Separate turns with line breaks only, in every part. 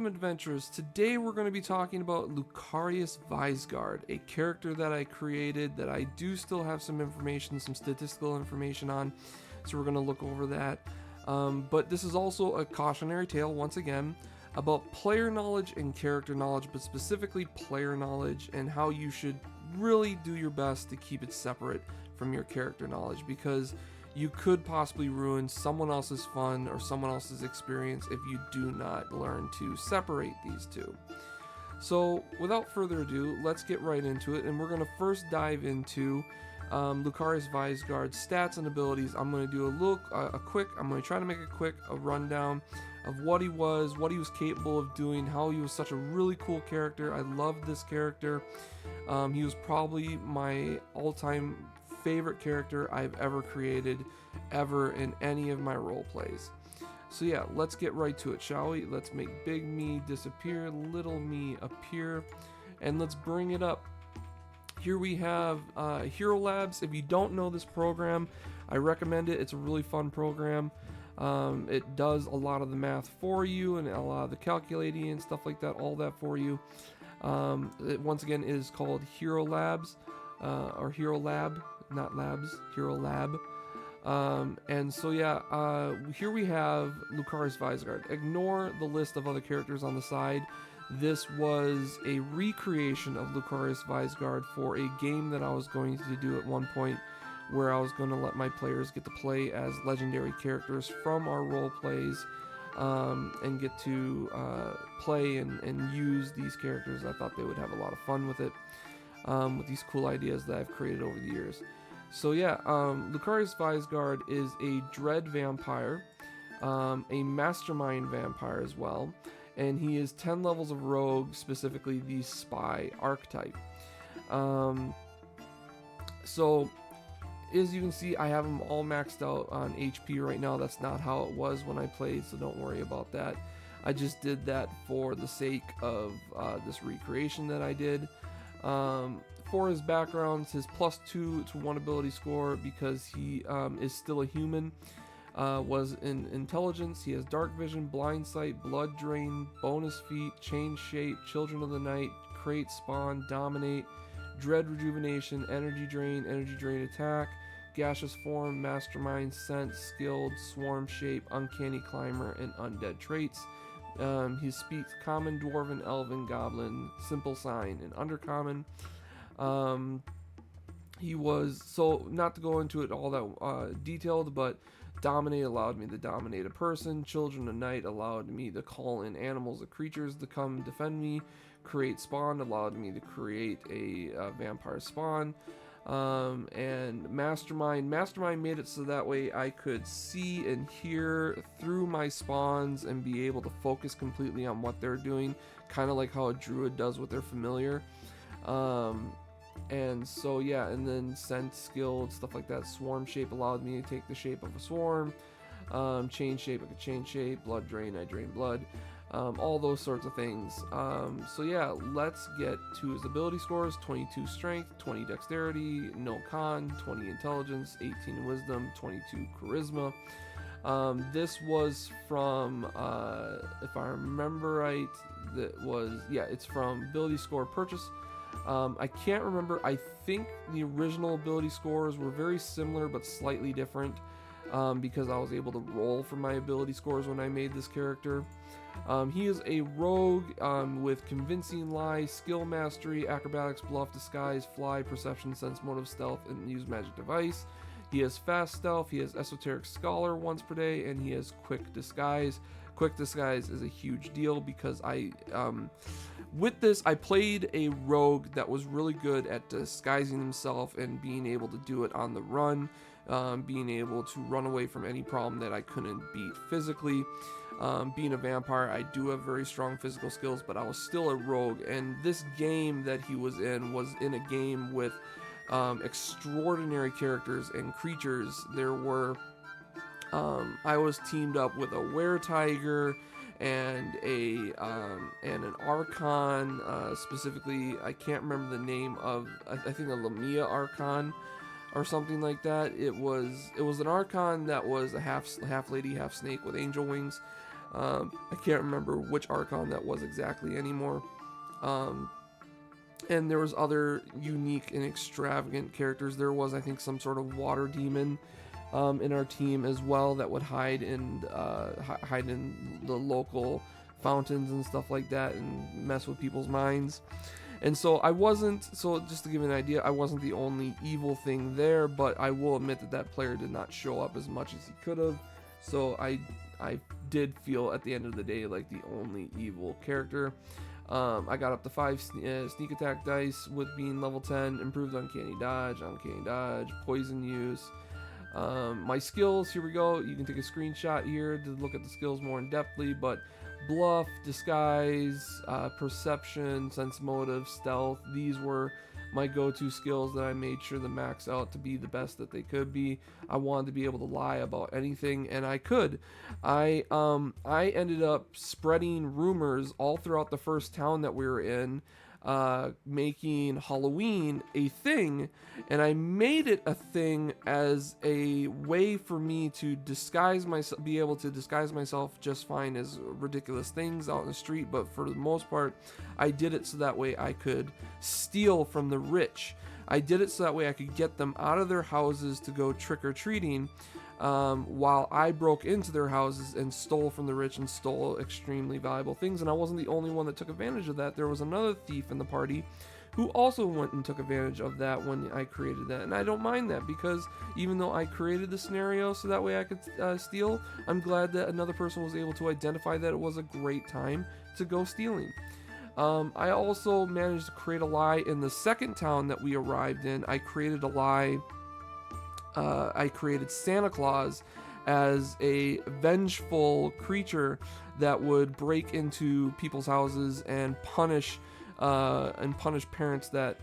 Welcome adventurers. Today we're going to be talking about Lucarious Visegaurd, a character that I created that I do still have some information, some statistical information on, so we're going to look over that. But this is also a cautionary tale, once again, about player knowledge and character knowledge, but specifically player knowledge and how you should really do your best to keep it separate from your character knowledge, because you could possibly ruin someone else's fun or someone else's experience if you do not learn to separate these two. So without further ado, let's get right into it, and we're going to first dive into Lucarious Visegaurd's stats and abilities. I'm going to do I'm going to try to make a rundown of what he was capable of doing, how he was such a really cool character. I loved this character. He was probably my all-time favorite character I've ever created, ever, in any of my role plays. So yeah, let's get right to it, shall we? Let's make big me disappear, little me appear, and let's bring it up. Here we have Hero Labs. If you don't know this program, I recommend it. It's a really fun program. It does a lot of the math for you and a lot of the calculating and stuff like that, all that for you. It once again is called Hero Labs, or Hero Lab, not Labs, Hero Lab. And so yeah, here we have Lucarious Visegaurd. Ignore the list of other characters on the side. This was a recreation of Lucarious Visegaurd for a game that I was going to do at one point, where I was going to let my players get to play as legendary characters from our role plays, and get to play and use these characters. I thought they would have a lot of fun with it, with these cool ideas that I've created over the years. So yeah, Lucarious Visegaurd is a dread vampire, a mastermind vampire as well, and he is 10 levels of rogue, specifically the spy archetype. So as you can see, I have them all maxed out on HP right now. That's not how it was when I played, so don't worry about that. I just did that for the sake of this recreation that I did. For his backgrounds, his +2 to 1 ability score, because he is still a human, was in intelligence. He has dark vision, blind sight, blood drain, bonus feat, change shape, children of the night, create spawn, dominate, dread rejuvenation, energy drain attack, gaseous form, mastermind, scent, skilled, swarm shape, uncanny climber, and undead traits. He speaks common, dwarven, elven, goblin, simple sign, and undercommon. He was, so not to go into it all that detailed, but dominate allowed me to dominate a person. Children of night allowed me to call in animals or creatures to come defend me. Create spawn allowed me to create a vampire spawn. And mastermind made it so that way I could see and hear through my spawns and be able to focus completely on what they're doing, kind of like how a druid does with their familiar. And so yeah, and then scent, skilled, stuff like that. Swarm shape allowed me to take the shape of a swarm. Change shape, I could change shape. Blood drain, I drain blood. All those sorts of things. So yeah, let's get to his ability scores. 22 strength, 20 dexterity, no con, 20 intelligence, 18 wisdom, 22 charisma. This was from, if I remember right, it's from ability score purchase. I can't remember. I think the original ability scores were very similar but slightly different, because I was able to roll for my ability scores when I made this character. He is a rogue with convincing lie, skill mastery, acrobatics, bluff, disguise, fly, perception, sense motive, stealth, and use magic device. He has fast stealth, he has esoteric scholar once per day, and he has quick disguise. Quick disguise is a huge deal because with this, I played a rogue that was really good at disguising himself and being able to do it on the run, being able to run away from any problem that I couldn't beat physically. Being a vampire, I do have very strong physical skills, but I was still a rogue, and this game that he was in a game with extraordinary characters and creatures. There were I was teamed up with a were-tiger and an archon, specifically I can't remember the name of, I think a Lamia archon or something like that. It was an archon that was a half lady, half snake with angel wings. I can't remember which Archon that was exactly anymore. And there was other unique and extravagant characters. There was, I think, some sort of water demon in our team as well that would hide in the local fountains and stuff like that and mess with people's minds. And so just to give you an idea, I wasn't the only evil thing there, but I will admit that player did not show up as much as he could have. So I did feel at the end of the day like the only evil character. I got up to 5 sneak attack dice with being level 10, improved uncanny dodge, poison use. My skills, here we go. You can take a screenshot here to look at the skills more in depthly, but bluff, disguise, perception, sense motive, stealth, these were my go-to skills that I made sure to max out to be the best that they could be. I wanted to be able to lie about anything, and I could. I ended up spreading rumors all throughout the first town that we were in, making Halloween a thing, and I made it a thing as a way for me to be able to disguise myself just fine as ridiculous things out in the street. But for the most part, I did it so that way I could steal from the rich. I did it so that way I could get them out of their houses to go trick-or-treating, while I broke into their houses and stole from the rich and stole extremely valuable things. And I wasn't the only one that took advantage of that. There was another thief in the party who also went and took advantage of that when I created that. And I don't mind that, because even though I created the scenario so that way I could steal, I'm glad that another person was able to identify that it was a great time to go stealing. I also managed to create a lie in the second town that we arrived in. I created a lie. I created Santa Claus as a vengeful creature that would break into people's houses and punish parents that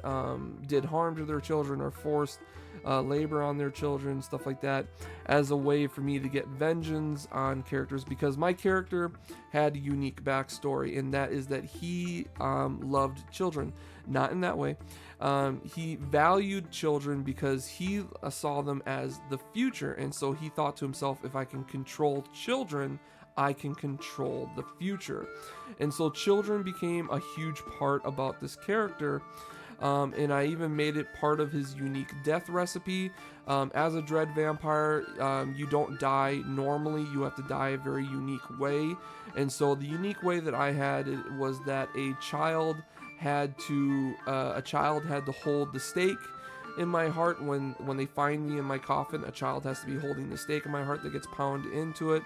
did harm to their children or forced labor on their children, stuff like that, as a way for me to get vengeance on characters, because my character had a unique backstory, and that is that he loved children. Not in that way. He valued children because he saw them as the future, and so he thought to himself, if I can control children, I can control the future. And so children became a huge part about this character, and I even made it part of his unique death recipe. As a dread vampire, you don't die normally, you have to die a very unique way. And so the unique way that I had it was that a child had to hold the stake in my heart. When they find me in my coffin, a child has to be holding the stake in my heart that gets pounded into it.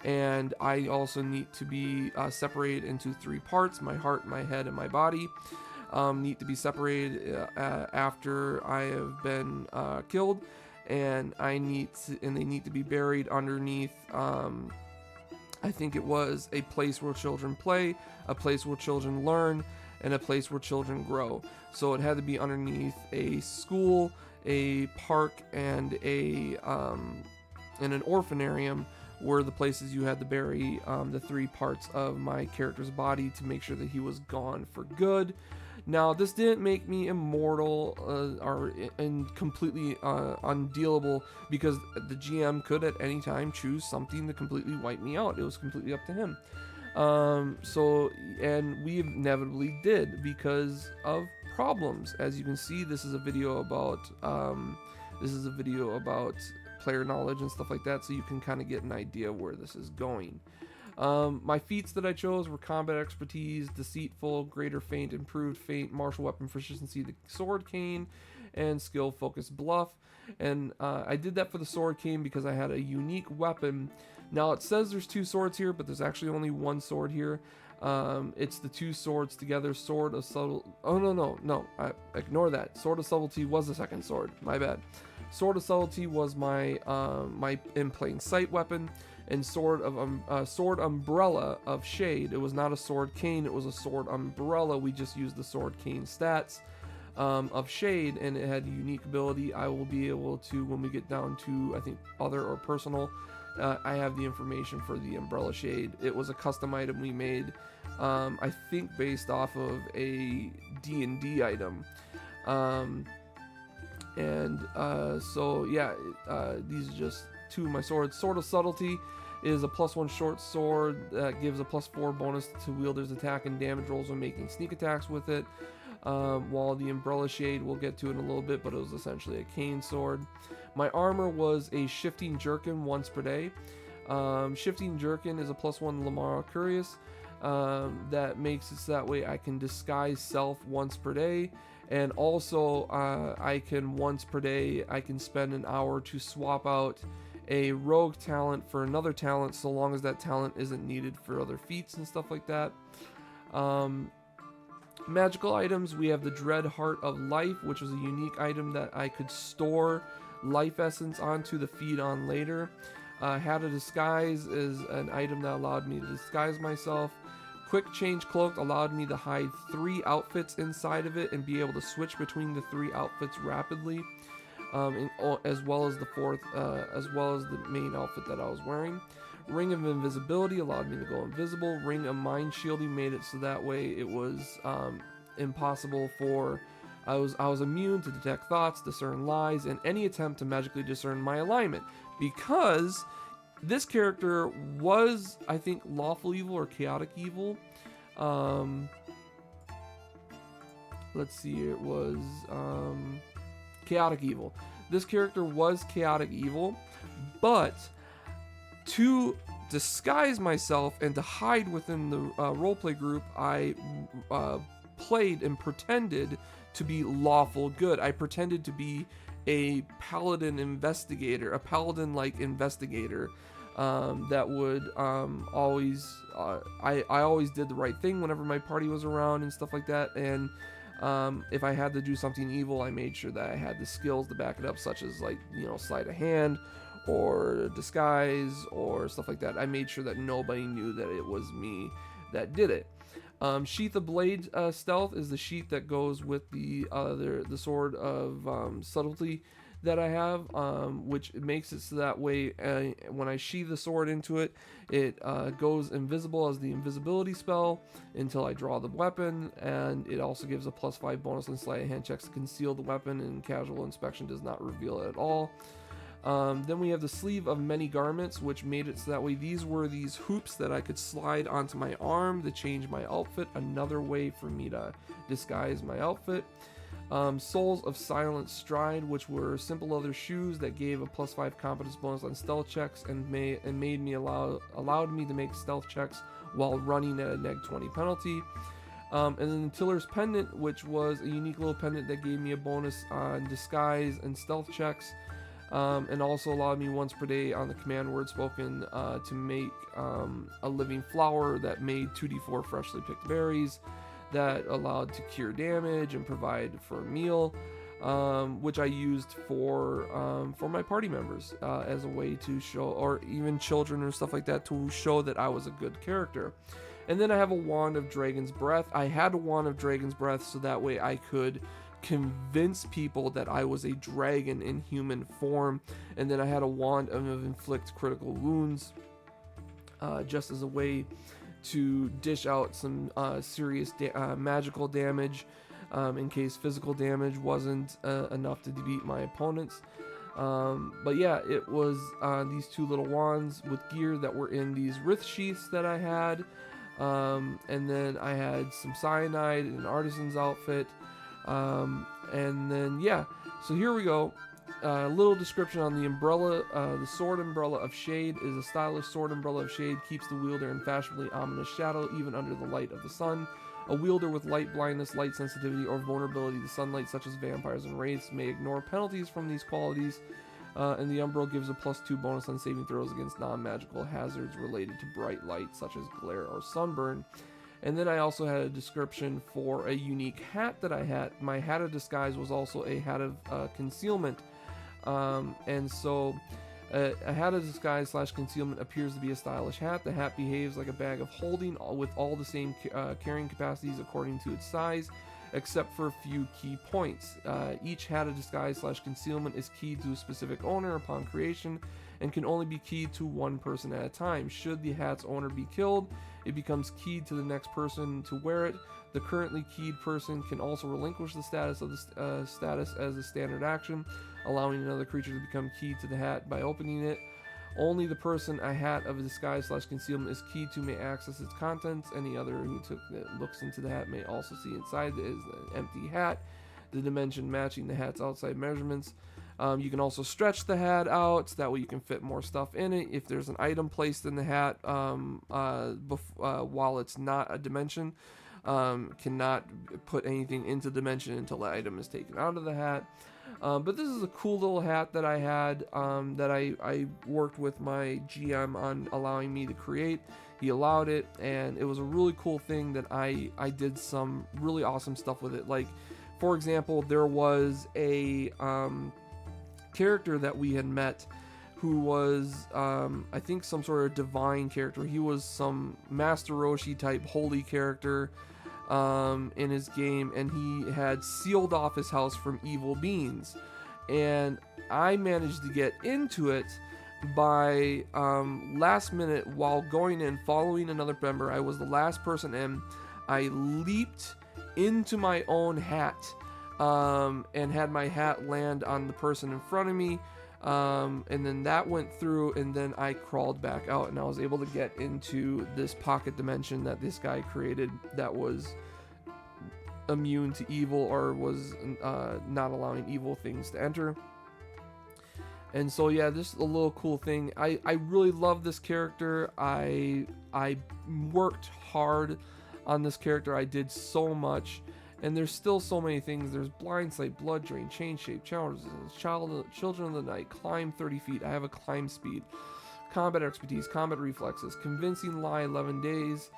And I also need to be separated into 3 parts: my heart, my head, and my body. Need to be separated after I have been killed, and they need to be buried underneath. I think it was a place where children play, a place where children learn, and a place where children grow. So it had to be underneath a school, a park, and an orphanarium, were the places you had to bury the 3 parts of my character's body to make sure that he was gone for good. Now, this didn't make me immortal and completely undealable, because the GM could at any time choose something to completely wipe me out. It was completely up to him. And we inevitably did, because of problems. As you can see, this is a video about player knowledge and stuff like that, so you can kind of get an idea where this is going. My feats that I chose were combat expertise, deceitful, greater feint, improved feint, martial weapon proficiency, the sword cane, and skill focused bluff. And I did that for the sword cane because I had a unique weapon. Now it says there's 2 swords here, but there's actually only 1 sword here. It's the 2 swords together. Sword of subtlety. Oh no! Ignore that. Sword of subtlety was the second sword. My bad. Sword of subtlety was my my in plain sight weapon, and sword umbrella of shade. It was not a sword cane. It was a sword umbrella. We just used the sword cane stats of shade, and it had a unique ability. I will be able to, when we get down to, I think, other or personal, I have the information for the umbrella shade. It was a custom item we made, I think based off of a D&D item. So yeah, these are just 2 of my swords. Sword of subtlety is a +1 short sword that gives a +4 bonus to wielder's attack and damage rolls when making sneak attacks with it. While the Umbrella Shade, we'll get to it in a little bit, but it was essentially a cane sword. My armor was a Shifting Jerkin once per day. Shifting Jerkin is a +1 Lucarious that makes it so that way I can disguise self once per day, and also I can once per day I can spend an hour to swap out a rogue talent for another talent, so long as that talent isn't needed for other feats and stuff like that. Magical items, we have the Dread Heart of Life, which was a unique item that I could store life essence onto to feed on later. Hat of Disguise is an item that allowed me to disguise myself. Quick Change Cloak allowed me to hide 3 outfits inside of it and be able to switch between the 3 outfits rapidly, as well as the fourth, as well as the main outfit that I was wearing. Ring of Invisibility allowed me to go invisible. Ring of Mind Shielding made it so that way it was impossible for I was immune to detect thoughts, discern lies, and any attempt to magically discern my alignment, because this character was, I think, lawful evil or chaotic evil. Let's see, it was chaotic evil. This character was chaotic evil, but to disguise myself and to hide within the roleplay group, I played and pretended to be lawful good. I pretended to be a paladin investigator, a paladin-like investigator that would always, I always did the right thing whenever my party was around and stuff like that, and if I had to do something evil, I made sure that I had the skills to back it up, such as, like, you know, sleight of hand or disguise or stuff like that. I made sure that nobody knew that it was me that did it. Sheath of Blade Stealth is the sheath that goes with the sword of subtlety that I have, which makes it so that way when I sheath the sword into it, it goes invisible as the invisibility spell until I draw the weapon, and it also gives a +5 bonus on sleight of hand checks to conceal the weapon, and casual inspection does not reveal it at all. Then we have the Sleeve of Many Garments, which made it so that way these were these hoops that I could slide onto my arm to change my outfit, another way for me to disguise my outfit. Souls of Silent Stride, which were simple leather shoes that gave a +5 competence bonus on stealth checks and allowed me to make stealth checks while running at a -20 penalty. And then Tiller's Pendant, which was a unique little pendant that gave me a bonus on disguise and stealth checks, and also allowed me once per day on the command word spoken to make a living flower that made 2d4 freshly picked berries that allowed to cure damage and provide for a meal, which I used for my party members as a way to show, or even children or stuff like that, to show that I was a good character. And then I have a Wand of Dragon's Breath. I had a Wand of Dragon's Breath so that way I could convince people that I was a dragon in human form, and then I had a Wand of Inflict Critical Wounds just as a way to dish out some serious magical damage in case physical damage wasn't enough to defeat my opponents. But yeah, it was these 2 little wands with gear that were in these writh sheaths that I had, and then I had some cyanide and an artisan's outfit, and then yeah, so here we go. A little description on the umbrella. The Sword Umbrella of Shade is a stylish sword umbrella of shade, keeps the wielder in fashionably ominous shadow even under the light of the sun. A wielder with light blindness, light sensitivity, or vulnerability to sunlight, such as vampires and wraiths, may ignore penalties from these qualities, and the umbrella gives a +2 bonus on saving throws against non-magical hazards related to bright light, such as glare or sunburn. And then I also had a description for a unique hat that I had. My Hat of Disguise was also a Hat of Concealment. And so a Hat of Disguise / Concealment appears to be a stylish hat. The hat behaves like a bag of holding with all the same carrying capacities according to its size, except for a few key points. Each Hat of Disguise / Concealment is keyed to a specific owner upon creation and can only be keyed to one person at a time. Should the hat's owner be killed, it becomes keyed to the next person to wear it. The currently keyed person can also relinquish the status of the status as a standard action, allowing another creature to become keyed to the hat by opening it. Only the person a hat of disguise / concealment is keyed to may access its contents. Any other who looks into the hat may also see inside is an empty hat, the dimension matching the hat's outside measurements. You can also stretch the hat out, so that way you can fit more stuff in it. If there's an item placed in the hat while it's not a dimension, cannot put anything into dimension until the item is taken out of the hat. But this is a cool little hat that I had that I worked with my GM on allowing me to create. He allowed it, and it was a really cool thing that I did some really awesome stuff with it. Like, for example, there was a character that we had met who was I think some sort of divine character. He was some Master Roshi type holy character in his game, and he had sealed off his house from evil beings, and I managed to get into it by last minute while going in following another member. I was the last person in. I leaped into my own hat and had my hat land on the person in front of me, and then that went through, and then I crawled back out, and I was able to get into this pocket dimension that this guy created that was immune to evil, or was not allowing evil things to enter. And so yeah, this is a little cool thing. I really love this character. I worked hard on this character. I did so much. And there's still so many things. There's blind sight, blood drain, chain shape, challenge resistance, children of the night, climb 30 feet. I have a climb speed, combat expertise, combat reflexes, convincing lie 11 days.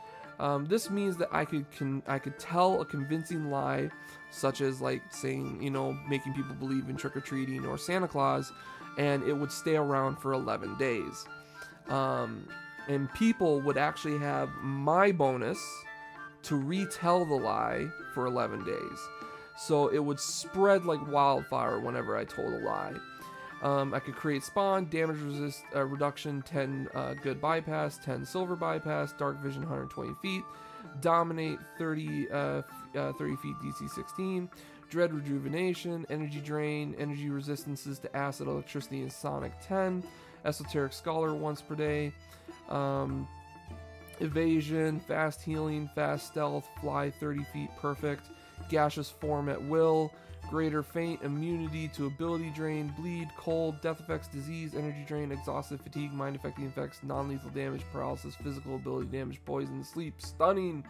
This means that I could tell a convincing lie, such as like saying, you know, making people believe in trick or treating or Santa Claus, and it would stay around for 11 days. And people would actually have my bonus to retell the lie for 11 days. So it would spread like wildfire whenever I told a lie. I could create spawn, damage reduction, 10 good bypass, 10 silver bypass, dark vision 120 feet, dominate 30 feet DC 16, dread rejuvenation, energy drain, energy resistances to acid, electricity, and sonic 10, esoteric scholar once per day, evasion, fast healing, fast stealth, fly 30 feet perfect, gaseous form at will, greater feint, immunity to ability drain, bleed, cold, death effects, disease, energy drain, exhaustive, fatigue, mind affecting effects, non-lethal damage, paralysis, physical ability damage, poison, sleep, stunning,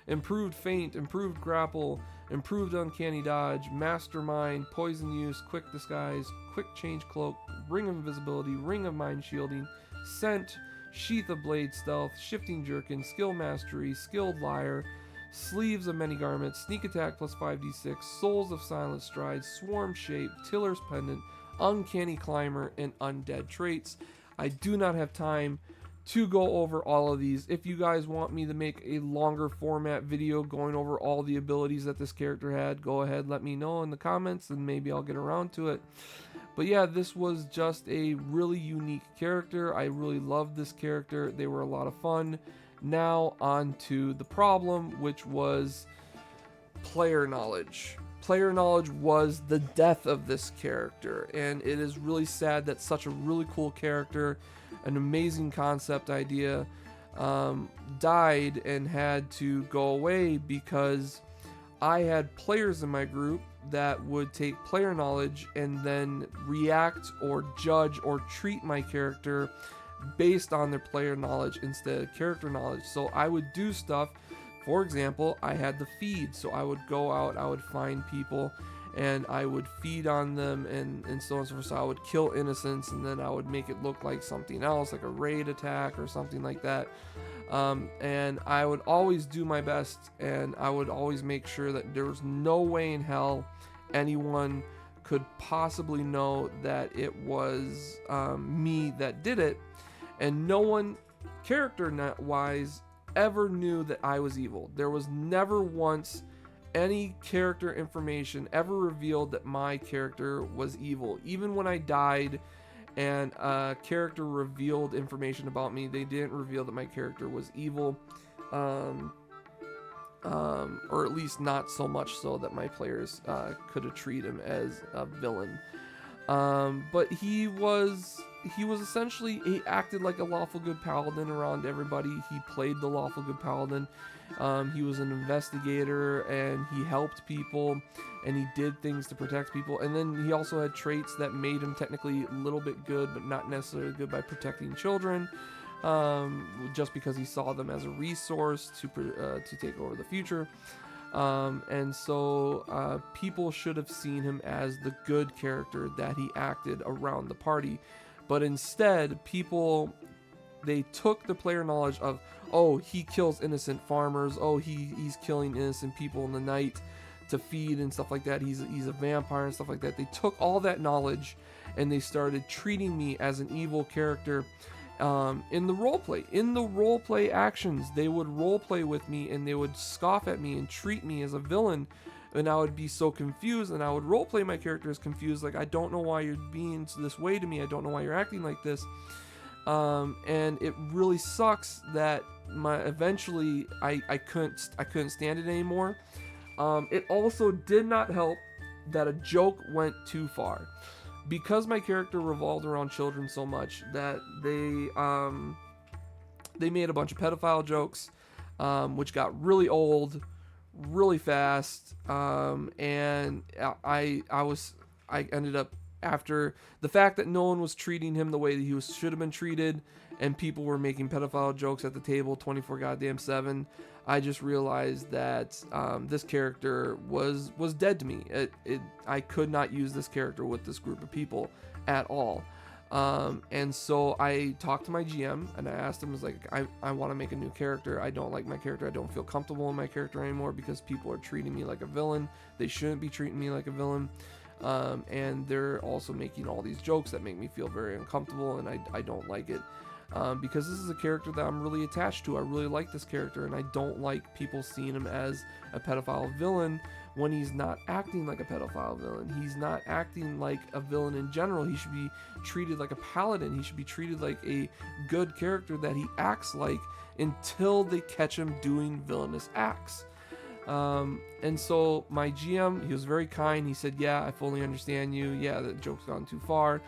improved feint, improved grapple, improved uncanny dodge, mastermind, poison use, quick disguise, quick change cloak, ring of invisibility, ring of mind shielding, scent, sheath of blade stealth, shifting jerkin, skill mastery, skilled liar, sleeves of many garments, sneak attack plus 5d6, souls of silent stride, swarm shape, tiller's pendant, uncanny climber, and undead traits. I do not have time to go over all of these. If you guys want me to make a longer format video going over all the abilities that this character had, go ahead, let me know in the comments, and maybe I'll get around to it. But yeah, this was just a really unique character. I really loved this character. They were a lot of fun. Now on to the problem, which was player knowledge. Player knowledge was the death of this character, and it is really sad that such a really cool character, an amazing concept idea, died and had to go away because I had players in my group that would take player knowledge and then react or judge or treat my character based on their player knowledge instead of character knowledge. So I would do stuff. For example, I had the feed, so I would go out, I would find people, and I would feed on them, and so on and so forth. So I would kill innocents, and then I would make it look like something else, like a raid attack or something like that. And I would always do my best, and I would always make sure that there was no way in hell anyone could possibly know that it was me that did it. And no one, character-wise, ever knew that I was evil. There was never once any character information ever revealed that my character was evil. Even when I died and a character revealed information about me, they didn't reveal that my character was evil. Or at least not so much so that my players could have treated him as a villain. But he was essentially, he acted like a lawful good paladin around everybody. He played the lawful good paladin. He was an investigator, and he helped people, and he did things to protect people. And then he also had traits that made him technically a little bit good, but not necessarily good by protecting children, just because he saw them as a resource to take over the future. And so people should have seen him as the good character that he acted around the party. But instead, they took the player knowledge of, oh, he kills innocent farmers, oh, he's killing innocent people in the night to feed and stuff like that, he's a vampire and stuff like that. They took all that knowledge and they started treating me as an evil character. In the roleplay actions, they would roleplay with me and they would scoff at me and treat me as a villain, and I would be so confused, and I would roleplay my character as confused, like, I don't know why you're being this way to me, I don't know why you're acting like this. And it really sucks that eventually I couldn't stand it anymore. It also did not help that a joke went too far. Because my character revolved around children so much that they made a bunch of pedophile jokes, which got really old, really fast, and I ended up, after the fact that no one was treating him the way that he should have been treated, and people were making pedophile jokes at the table 24 goddamn 7. I just realized that this character was dead to me. I could not use this character with this group of people at all. And so I talked to my GM and I asked him, I want to make a new character. I don't like my character. I don't feel comfortable in my character anymore because people are treating me like a villain. They shouldn't be treating me like a villain. And they're also making all these jokes that make me feel very uncomfortable, and I don't like it. Because this is a character that I'm really attached to. I really like this character, and I don't like people seeing him as a pedophile villain when he's not acting like a pedophile villain. He's not acting like a villain in general. He should be treated like a paladin. He should be treated like a good character that he acts like until they catch him doing villainous acts. And so my GM, he was very kind. He said, yeah, I fully understand you. Yeah, the joke's gone too far.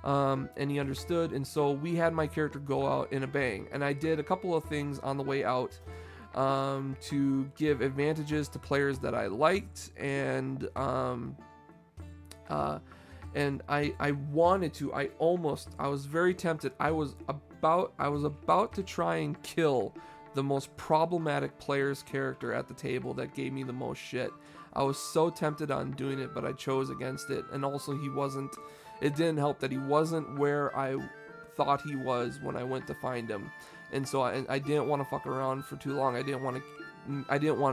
And he understood, and so we had my character go out in a bang, and I did a couple of things on the way out to give advantages to players that I liked, and I wanted to, I was very tempted. I was about to try and kill the most problematic player's character at the table that gave me the most shit. I was so tempted on doing it, but I chose against it. And also it didn't help that he wasn't where I thought he was when I went to find him. And so I didn't want to fuck around for too long. I didn't want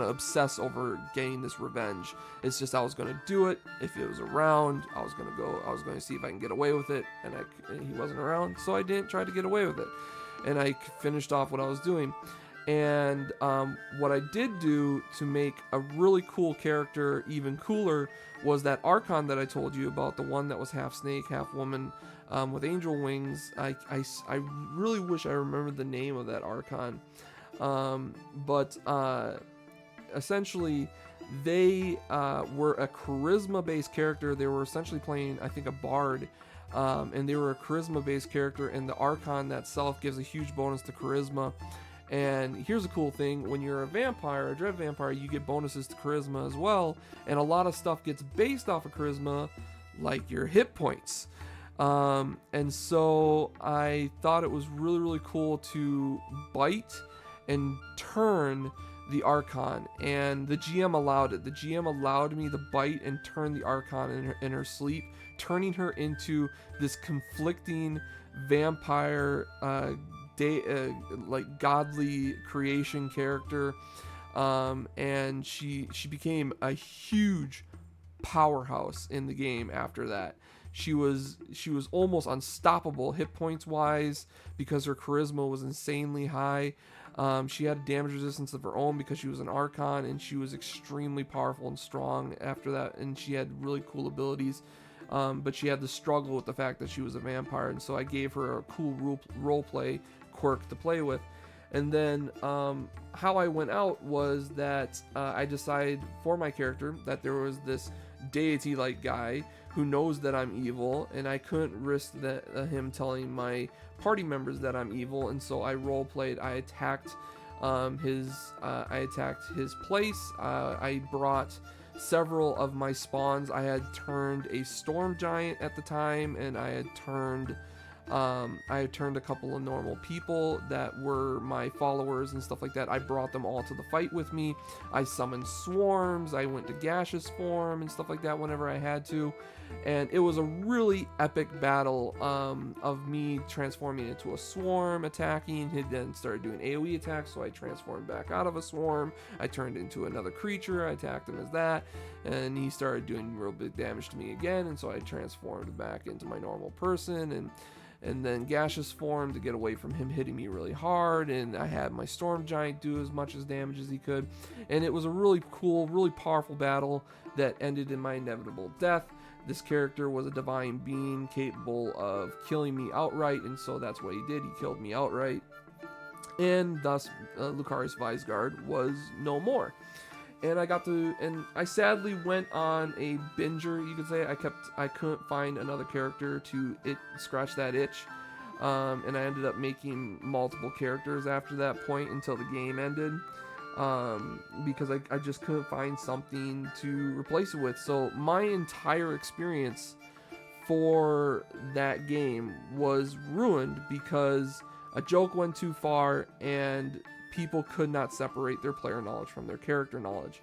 to obsess over getting this revenge. It's just, I was going to do it. If it was around, I was going to see if I can get away with it. And he wasn't around, so I didn't try to get away with it. And I finished off what I was doing. And what I did do to make a really cool character even cooler was that Archon that I told you about, the one that was half snake, half woman, with angel wings. I really wish I remembered the name of that Archon. But essentially, they were a charisma-based character. They were essentially playing, I think, a bard. And they were a charisma-based character, and the Archon that self gives a huge bonus to charisma. And here's a cool thing: when you're a vampire, a dread vampire, you get bonuses to charisma as well, and a lot of stuff gets based off of charisma, like your hit points. And so I thought it was really, really cool to bite and turn the Archon, and the GM allowed it. The GM allowed me to bite and turn the Archon in her sleep, turning her into this conflicting vampire, like godly creation character, and she became a huge powerhouse in the game after that. She was almost unstoppable hit points wise because her charisma was insanely high. She had a damage resistance of her own because she was an Archon, and she was extremely powerful and strong after that, and she had really cool abilities. But she had to struggle with the fact that she was a vampire, and so I gave her a cool roleplay quirk to play with. And then how I went out was that I decided for my character that there was this deity-like guy who knows that I'm evil, and I couldn't risk him telling my party members that I'm evil, and so I role-played. I attacked his place. I brought several of my spawns. I had turned a storm giant at the time, and I had turned a couple of normal people that were my followers and stuff like that. I brought them all to the fight with me. I summoned swarms. I went to gaseous form and stuff like that whenever I had to. And it was a really epic battle of me transforming into a swarm, attacking. He then started doing AoE attacks, so I transformed back out of a swarm. I turned into another creature. I attacked him as that. And he started doing real big damage to me again. And so I transformed back into my normal person. And then gaseous form to get away from him hitting me really hard, and I had my storm giant do as much as damage as he could, and it was a really cool, really powerful battle that ended in my inevitable death. This character was a divine being capable of killing me outright, and so that's what he did. He killed me outright, and thus Lucarious Visegaurd was no more. And I sadly went on a binger, you could say. I couldn't find another character to scratch that itch. And I ended up making multiple characters after that point until the game ended. Because I just couldn't find something to replace it with. So my entire experience for that game was ruined because a joke went too far and people could not separate their player knowledge from their character knowledge.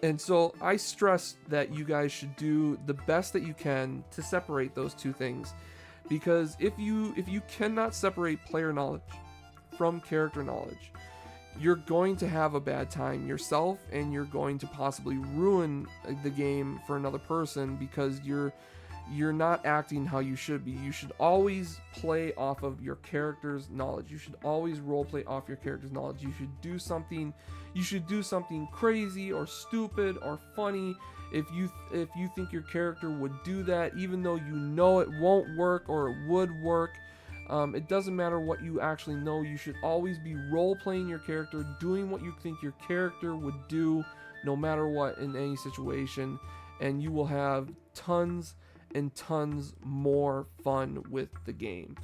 And so I stress that you guys should do the best that you can to separate those two things, because if you cannot separate player knowledge from character knowledge, you're going to have a bad time yourself, and you're going to possibly ruin the game for another person because you're not acting how you should be. You should always play off of your character's knowledge. You should always roleplay off your character's knowledge. You should do something crazy or stupid or funny if you think your character would do that, even though you know it won't work or it would work. It doesn't matter what you actually know. You should always be role-playing your character, doing what you think your character would do no matter what in any situation, and you will have tons and tons more fun with the game.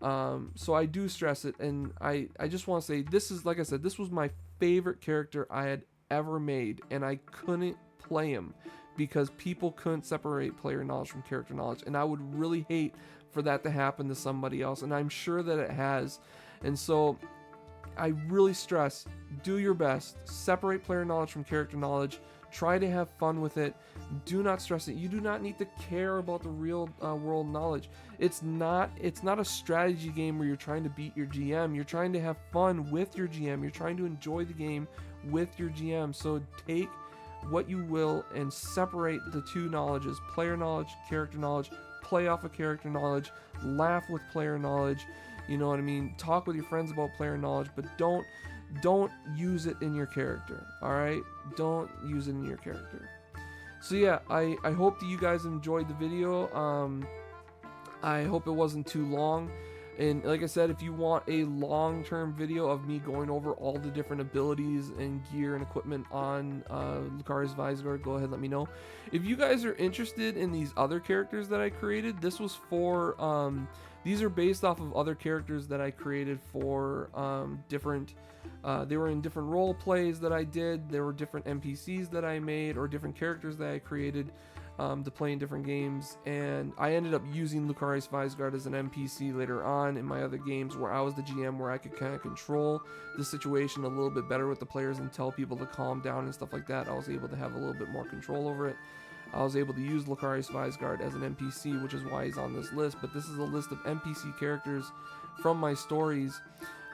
So I do stress it, and I just want to say, this is, like I said, this was my favorite character I had ever made, and I couldn't play him because people couldn't separate player knowledge from character knowledge, and I would really hate for that to happen to somebody else, and I'm sure that it has. And so I really stress, do your best, separate player knowledge from character knowledge. Try to have fun with it. Do not stress it. You do not need to care about the real world knowledge. It's not a strategy game where you're trying to beat your GM. You're trying to have fun with your GM. You're trying to enjoy the game with your GM. So take what you will and separate the two knowledges: player knowledge, character knowledge. Play off of character knowledge. Laugh with player knowledge. You know what I mean? Talk with your friends about player knowledge, but don't use it in your character. All right, don't use it in your character. So yeah, I hope that you guys enjoyed the video. I hope it wasn't too long, and like I said, if you want a long-term video of me going over all the different abilities and gear and equipment on Lucarious Visegaurd, go ahead, let me know. If you guys are interested in these other characters that I created, this was for these are based off of other characters that I created for different. They were in different role plays that I did. There were different NPCs that I made, or different characters that I created to play in different games. And I ended up using Lucarious Visegaurd as an NPC later on in my other games, where I was the GM, where I could kind of control the situation a little bit better with the players and tell people to calm down and stuff like that. I was able to have a little bit more control over it. I was able to use Lucarious Visegaurd as an NPC, which is why he's on this list. But this is a list of NPC characters from my stories,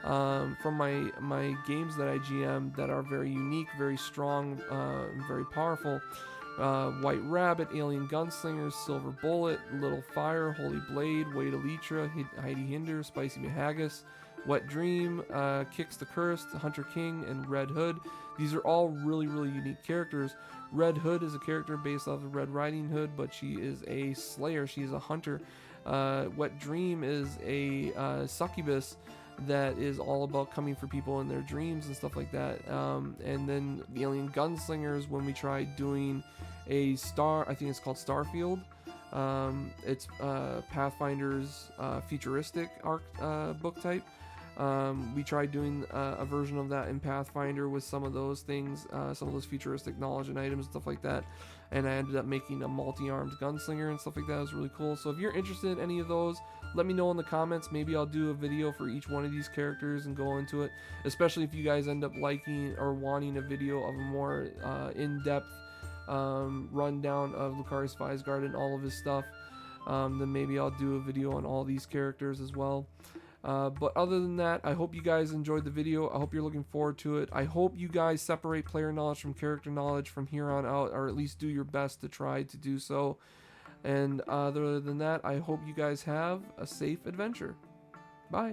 from my games that I GM, that are very unique, very strong, and very powerful. White Rabbit, Alien Gunslingers, Silver Bullet, Little Fire, Holy Blade, Wade Elytra, Heidi Hinder, Spicy Mahagus, Wet Dream, Kix the Cursed, Hunter King, and Red Hood. These are all really, really unique characters. Red Hood is a character based off of Red Riding Hood, but she is a slayer. She is a hunter. Wet Dream is a succubus that is all about coming for people in their dreams and stuff like that. And then the Alien Gunslingers, when we tried doing a star, I think it's called Starfield. It's Pathfinder's futuristic arc book type. We tried doing a version of that in Pathfinder with some of those things, some of those futuristic knowledge and items and stuff like that. And I ended up making a multi-armed gunslinger and stuff like that. It was really cool. So if you're interested in any of those, let me know in the comments. Maybe I'll do a video for each one of these characters and go into it. Especially if you guys end up liking or wanting a video of a more in-depth rundown of Lucarious Visegaurd and all of his stuff. Then maybe I'll do a video on all these characters as well. But other than that, I hope you guys enjoyed the video. I hope you're looking forward to it. I hope you guys separate player knowledge from character knowledge from here on out, or at least do your best to try to do so. And other than that, I hope you guys have a safe adventure. Bye.